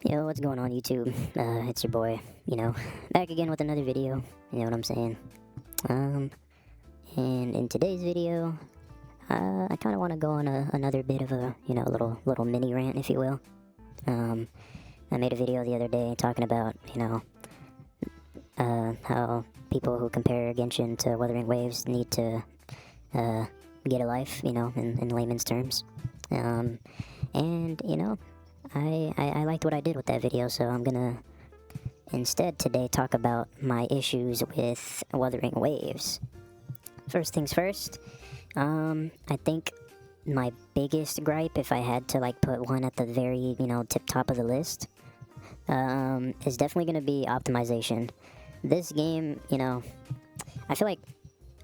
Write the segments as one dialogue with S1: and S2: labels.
S1: Yo, what's going on YouTube? It's your boy, back again with another video, you know what I'm saying? Um, and in today's video, I kind of want to go on another bit of a, little mini rant, if you will. I made a video the other day talking about, how people who compare Genshin to Wuthering Waves need to, get a life, in layman's terms. And, I liked what I did with that video, so I'm gonna instead today talk about my issues with Wuthering Waves. First things first, I think my biggest gripe, if I had to like put one at the very, tip top of the list, is definitely gonna be optimization. This game, I feel like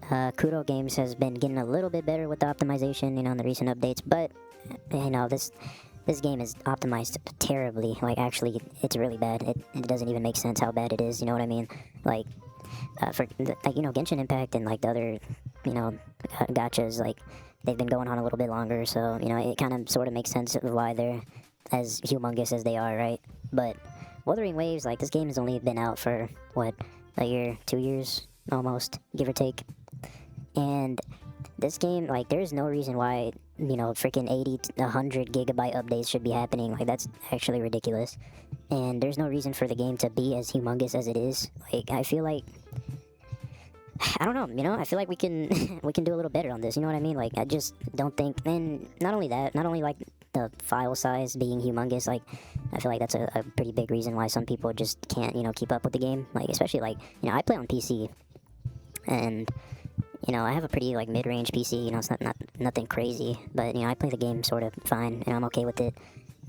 S1: Kudo Games has been getting a little bit better with the optimization, in the recent updates, but this game is optimized terribly. Like, actually, it's really bad. It doesn't even make sense how bad it is, you know what I mean? Like, Genshin Impact and, like, the other, gachas, like, they've been going on a little bit longer, so, it kind of sort of makes sense of why they're as humongous as they are, right? But Wuthering Waves, like, this game has only been out for, what, a year, 2 years, almost, give or take. And this game, like, there's no reason why, freaking 80 to 100 gigabyte updates should be happening. Like, that's actually ridiculous. And there's no reason for the game to be as humongous as it is. Like, I feel like, I don't know, I feel like we can, we can do a little better on this, you know what I mean? Like, I just don't think, and not only that, not only, like, the file size being humongous, like, I feel like that's a pretty big reason why some people just can't, keep up with the game. Like, especially, like, I play on PC, and I have a pretty, like, mid-range PC, it's not nothing crazy, but, I play the game sort of fine, and I'm okay with it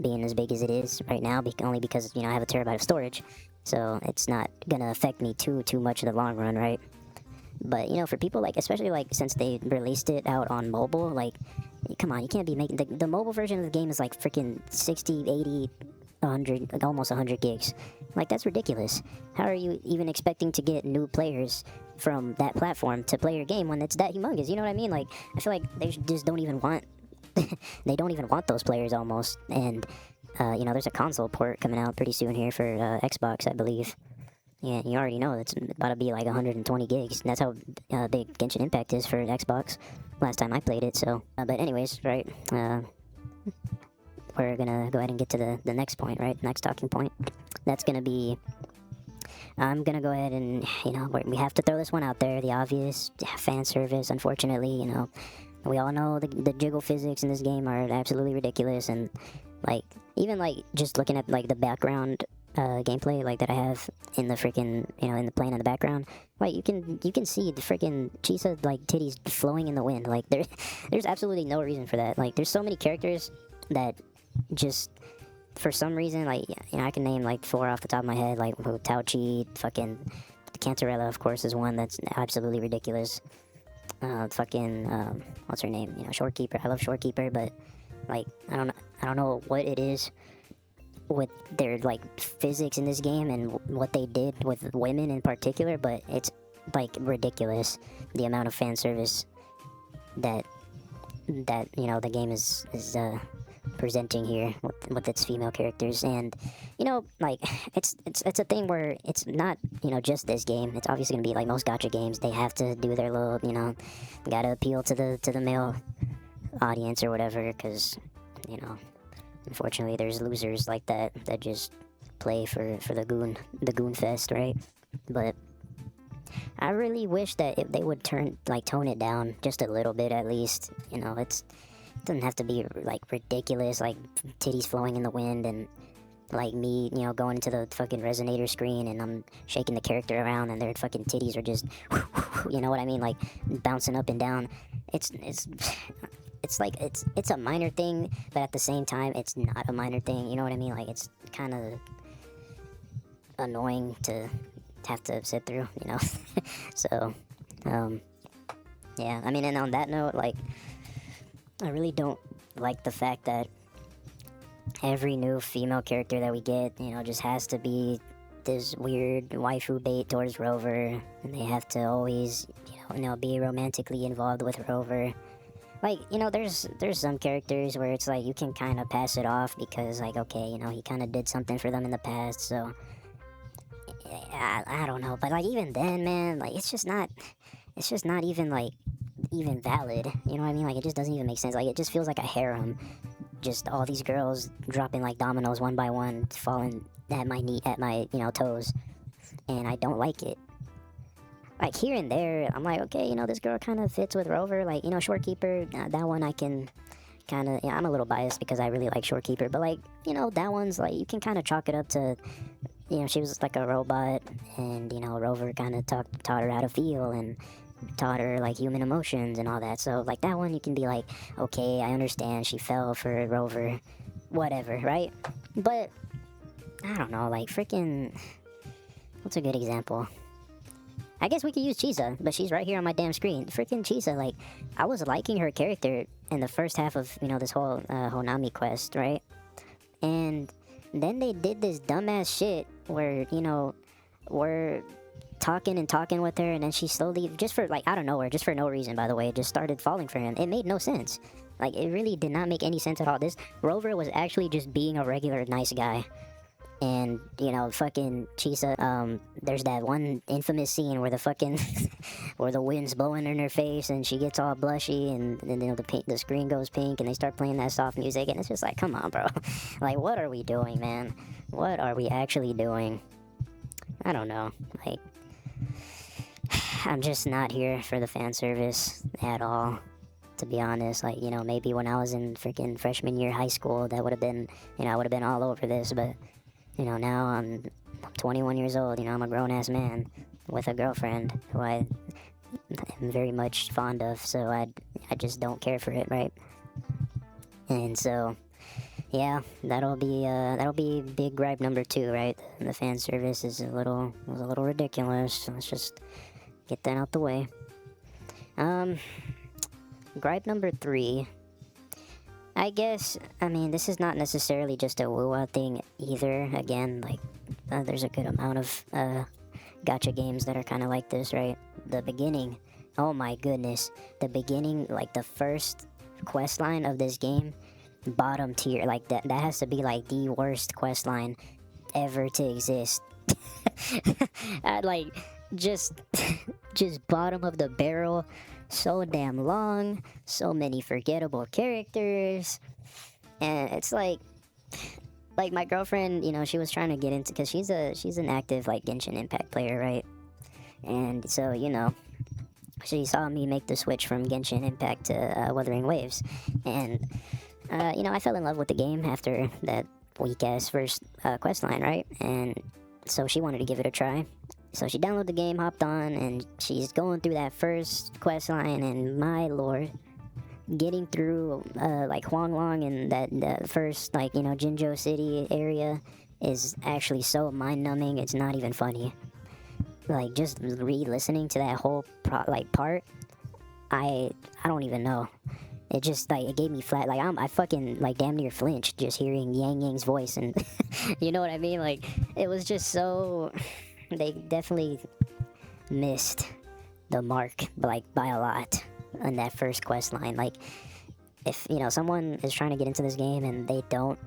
S1: being as big as it is right now, only because, I have a terabyte of storage, so it's not gonna affect me too much in the long run, right? But, for people, like, especially, like, since they released it out on mobile, like, come on, you can't be making, the mobile version of the game is, like, freaking 60, 80, 100, like, almost 100 gigs. Like, that's ridiculous. How are you even expecting to get new players from that platform to play your game when it's that humongous? You know what I mean? Like, I feel like they just don't even want they don't even want those players almost. And there's a console port coming out pretty soon here for Xbox, I believe. Yeah, you already know it's about to be like 120 gigs. That's how big Genshin Impact is for Xbox. Last time I played it, so. But anyways, right. We're gonna go ahead and get to the next point, right? Next talking point. That's gonna be, I'm gonna go ahead and, we have to throw this one out there. The obvious fan service, unfortunately, we all know the jiggle physics in this game are absolutely ridiculous. And, like, even, like, just looking at, like, the background gameplay, like, that I have in the freaking, in the plane in the background, like, you can see the freaking Chisa, like, titties flowing in the wind. Like, there's absolutely no reason for that. Like, there's so many characters that just, for some reason, like, I can name, like, 4 off the top of my head, like, Tauchi, fucking, Cantarella, of course, is one that's absolutely ridiculous. What's her name? Shorekeeper. I love Shorekeeper, but, like, I don't know what it is with their, like, physics in this game and what they did with women in particular, but it's, like, ridiculous, the amount of fan service that the game is presenting here with its female characters. And, like, it's a thing where it's not, just this game. It's obviously gonna be like most gacha games. They have to do their little, gotta appeal to the male audience or whatever, because, unfortunately there's losers like that just play for the goon fest, right? But I really wish that if they would tone it down just a little bit, at least. It doesn't have to be, like, ridiculous, like, titties flowing in the wind and, like, me, going to the fucking resonator screen and I'm shaking the character around and their fucking titties are just, you know what I mean, like, bouncing up and down. It's like, it's a minor thing, but at the same time, it's not a minor thing, you know what I mean? Like, it's kind of annoying to have to sit through, So, yeah, I mean, and on that note, like, I really don't like the fact that every new female character that we get, just has to be this weird waifu bait towards Rover, and they have to always, be romantically involved with Rover. like, there's some characters where it's like you can kind of pass it off because, like, okay, he kind of did something for them in the past, so I don't know. But like, even then, man, like, it's just not even like even valid. You know what I mean? Like, it just doesn't even make sense. Like, it just feels like a harem. Just all these girls dropping like dominoes one by one, falling at my toes, and I don't like it. Like, here and there, I'm like, okay, this girl kind of fits with Rover. Like, Shorekeeper, that one I can kind of, I'm a little biased because I really like Shorekeeper, but like, that one's like, you can kind of chalk it up to, she was like a robot, and, Rover kind of taught her how to feel, and taught her like human emotions and all that. So like, that one you can be like, okay, I understand she fell for Rover, whatever, right? But I don't know, like, freaking, what's a good example? I guess we could use Chisa, but she's right here on my damn screen. Freaking Chisa, like, I was liking her character in the first half of, this whole Honami quest, right? And then they did this dumbass shit where, we're talking and talking with her, and then she slowly, just for, like, out of nowhere, just for no reason, by the way, just started falling for him. It made no sense. Like, it really did not make any sense at all. This Rover was actually just being a regular nice guy. And, fucking Chisa, there's that one infamous scene where the fucking, where the wind's blowing in her face and she gets all blushy, and the screen goes pink and they start playing that soft music, and it's just like, come on, bro. Like, what are we doing, man? What are we actually doing? I don't know. Like, I'm just not here for the fan service at all, to be honest. Like, maybe when I was in freaking freshman year high school, that would have been, I would have been all over this, but now I'm 21 years old. I'm a grown-ass man with a girlfriend who I am very much fond of, so I just don't care for it, right? And so, yeah, that'll be big gripe number 2, right? The fan service was a little ridiculous, so let's just get that out the way. Gripe number 3. I guess, this is not necessarily just a WoWa thing either. Again, like, there's a good amount of gacha games that are kind of like this, right? The beginning, oh my goodness, the beginning, like the first quest line of this game, bottom tier, like that has to be like the worst quest line ever to exist. Like, just bottom of the barrel. So damn long, so many forgettable characters, and it's like my girlfriend, she was trying to get into, because she's an active like Genshin Impact player, right? And so, she saw me make the switch from Genshin Impact to Wuthering Waves, and I fell in love with the game after that weak ass first quest line, right? And so she wanted to give it a try. So she downloaded the game, hopped on, and she's going through that first quest line, and my lord, getting through like Huanglong and that first, like, Jinzhou City area is actually so mind-numbing, it's not even funny. Like, just re-listening to that whole part, I don't even know. It just, like, it gave me flat, like, I fucking, like, damn near flinched just hearing Yang Yang's voice, and you know what I mean? Like, it was just so... They definitely missed the mark, like, by a lot on that first quest line. Like, if, someone is trying to get into this game and they don't,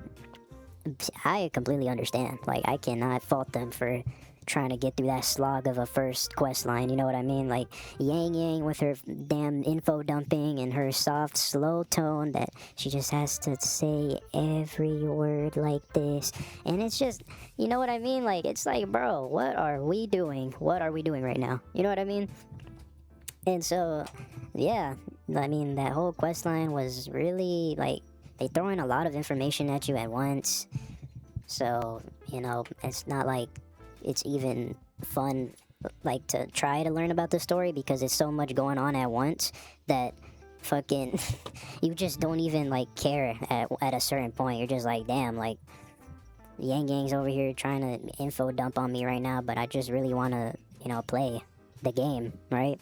S1: I completely understand. Like, I cannot fault them for trying to get through that slog of a first quest line, you know what I mean? Like, Yang Yang with her damn info dumping and her soft, slow tone that she just has to say every word like this. And it's just, you know what I mean? Like, it's like, bro, what are we doing? What are we doing right now? You know what I mean? And so, yeah, that whole quest line was really, like, they throw in a lot of information at you at once. So, it's not like it's even fun, like, to try to learn about the story, because it's so much going on at once that fucking you just don't even, like, care at a certain point. You're just like, damn, like, Yang Yang's over here trying to info dump on me right now, but I just really want to, play the game, right?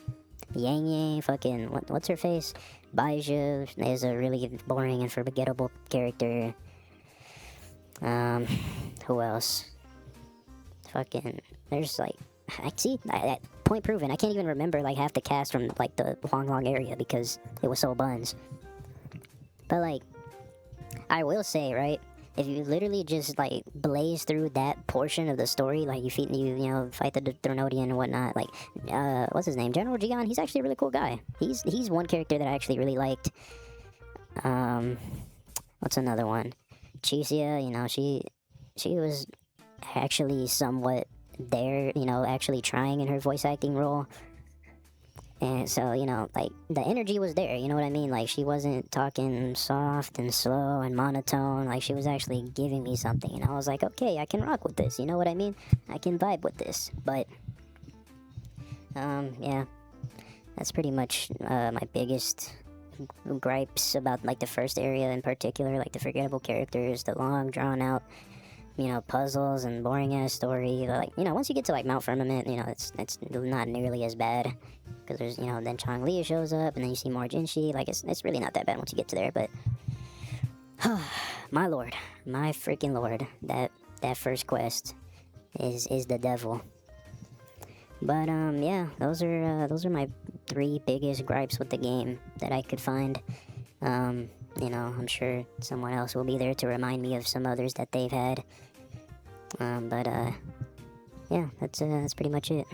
S1: Yang Yang, fucking, what's her face? Baizhu is a really boring and forgettable character. Who else? Fucking, there's like, I see, point proven. I can't even remember like half the cast from like the Long area because it was so buns. But like, I will say, right, if you literally just like blaze through that portion of the story, like you know fight the Thronodian and whatnot, like what's his name, General Gion, he's actually a really cool guy. He's one character that I actually really liked. What's another one? Chicia, you know, she was actually somewhat there, you know, actually trying in her voice acting role. And so, you know, like, the energy was there, you know what I mean? Like, she wasn't talking soft and slow and monotone. Like, she was actually giving me something. And I was like, okay, I can rock with this, you know what I mean? I can vibe with this. But, yeah. That's pretty much my biggest gripes about, like, the first area in particular. Like, the forgettable characters, the long, drawn-out, you know, puzzles and boring-ass story. Like, you know, once you get to, like, Mount Firmament, you know, it's not nearly as bad. Because there's, you know, then Chang Li shows up, and then you see more Jinshi. Like, it's really not that bad once you get to there, but... my lord. My freaking lord. That first quest is the devil. But, yeah, those are my 3 biggest gripes with the game that I could find. You know, I'm sure someone else will be there to remind me of some others that they've had. Yeah, that's pretty much it.